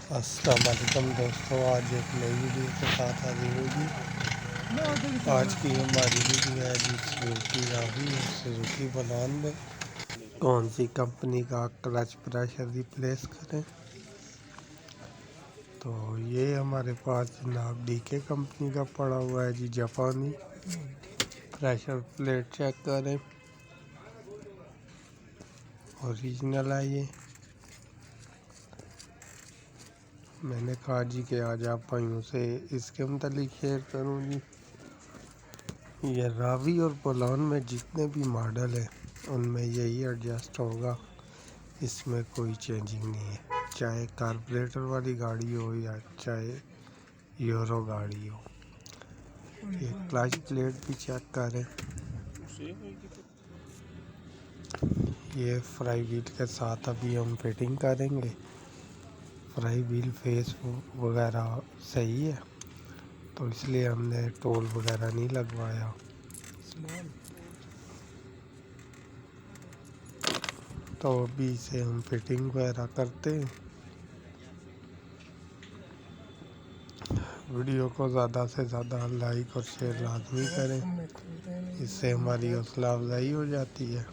السلام علیکم دوستوں، آج ایک نئی ویڈیو کے ساتھ حاضر ہوگی۔ آج کی ہماری ویڈیو ہے جی سوزوکی راوی اور سوزوکی بولان میں کون سی کمپنی کا کلچ پریشر ریپلیس کریں۔ تو یہ ہمارے پاس جناب ڈی کے کمپنی کا پڑا ہوا ہے جی جاپانی پریشر پلیٹ، چیک کریں اوریجنل ہے یہ۔ میں نے کہا جی کہ آج آپ بھائیوں سے اس کے متعلق شیئر کروں جی۔ یہ راوی اور بولان میں جتنے بھی ماڈل ہیں ان میں یہی ایڈجسٹ ہوگا، اس میں کوئی چینجنگ نہیں ہے، چاہے کاربوریٹر والی گاڑی ہو یا چاہے یورو گاڑی ہو۔ یہ کلچ پلیٹ بھی چیک کریں، یہ فرائی ویل کے ساتھ ابھی ہم فٹنگ کریں گے۔ فرائی ویل فیس وغیرہ صحیح ہے تو اس لیے ہم نے ٹول وغیرہ نہیں لگوایا۔ تو ابھی اسے ہم فٹنگ وغیرہ کرتے ہیں۔ ویڈیو کو زیادہ سے زیادہ لائک اور شیئر لازمی کریں، اس سے ہماری حوصلہ افزائی ہو جاتی ہے۔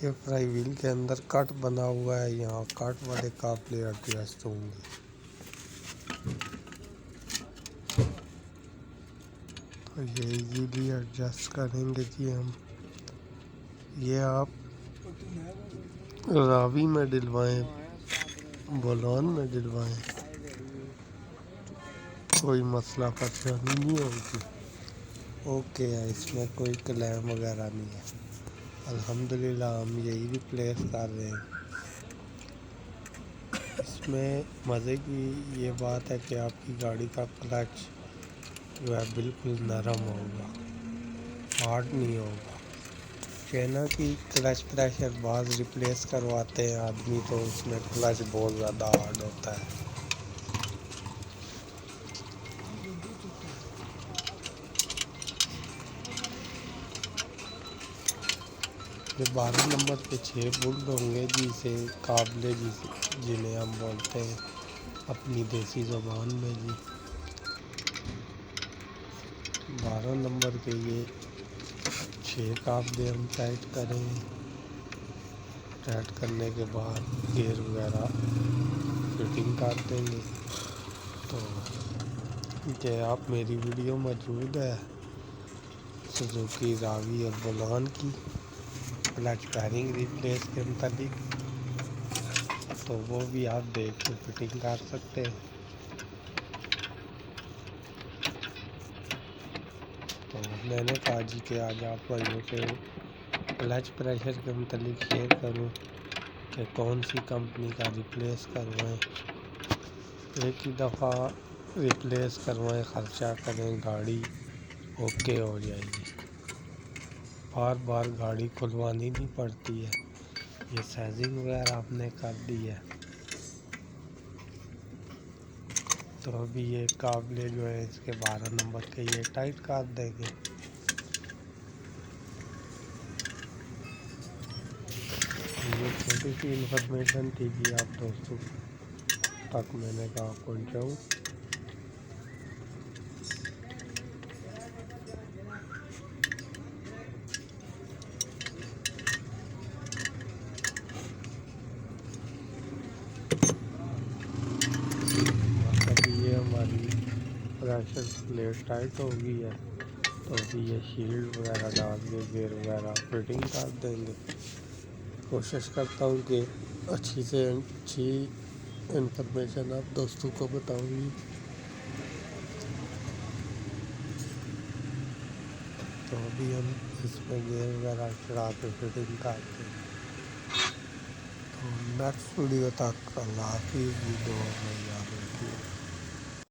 یہ فرائی ویل کے اندر کٹ بنا ہوا ہے، یہاں کٹ والے قافلے ایڈجسٹ ہوں گے۔ تو یہ ایزیلی ایڈجسٹ کریں گے جی ہم۔ یہ آپ راوی میں ڈلوائیں، بولان میں ڈلوائیں، کوئی مسئلہ پریشانی نہیں ہوگی۔ اوکے ہے، اس میں کوئی کلیم وغیرہ نہیں ہے۔ الحمدللہ ہم یہی ریپلیس کر رہے ہیں۔ اس میں مزے کی یہ بات ہے کہ آپ کی گاڑی کا کلچ جو ہے بالکل نرم ہوگا، ہارڈ نہیں ہوگا۔ چائنا کی کلچ پریشر بعض ریپلیس کرواتے ہیں آدمی تو اس میں کلچ بہت زیادہ ہارڈ ہوتا ہے۔ یہ 12 نمبر کے 6 بلڈ ہوں گے جی، سے قابلے جنہیں ہم بولتے ہیں اپنی دیسی زبان میں جی۔ 12 نمبر کے یہ 6 قابلے ہم ٹائٹ کریں گے۔ ٹائٹ کرنے کے بعد گیئر وغیرہ فٹنگ کر دیں گے۔ تو کہ آپ میری ویڈیو موجود ہے سوزوکی راوی اور بولان کی کلچ بیرنگ ریپلیس کے متعلق، تو وہ بھی آپ دیکھ کے فٹنگ کر سکتے ہیں۔ تو میں نے کہا جی کہ آج آپ بھائیوں سے کلچ پریشر کے متعلق شیئر کروں کہ کون سی کمپنی کا ریپلیس کروائیں۔ ایک ہی دفعہ ریپلیس کروائیں، خرچہ کریں، گاڑی اوکے ہو جائے گی۔ بار بار گاڑی کھلوانی نہیں پڑتی ہے، یہ سیزنگ وغیرہ آپ نے کر دی ہے۔ تو ابھی یہ قابلے جو ہے اس کے 12 نمبر کے یہ ٹائٹ کر دیں گے۔ یہ چھوٹی سی انفارمیشن تھی جی، آپ دوستوں تک میں نے کہا پہنچاؤں۔ ابھی یہ ہماری پریشر پلیٹ ٹائٹ ہو گئی ہے، تو ابھی یہ شیلڈ وغیرہ ڈال کے گیئر وغیرہ فٹنگ کر دیں گے۔ کوشش کرتا ہوں کہ اچھی سے اچھی انفارمیشن آپ دوستوں کو بتاؤں گی۔ تو ابھی ہم اس میں گیئر وغیرہ چڑھا کے فٹنگ کرتے ہیں۔ تو نیکسٹ ویڈیو تک اللہ حافظ، دعا میں یاد رکھیں۔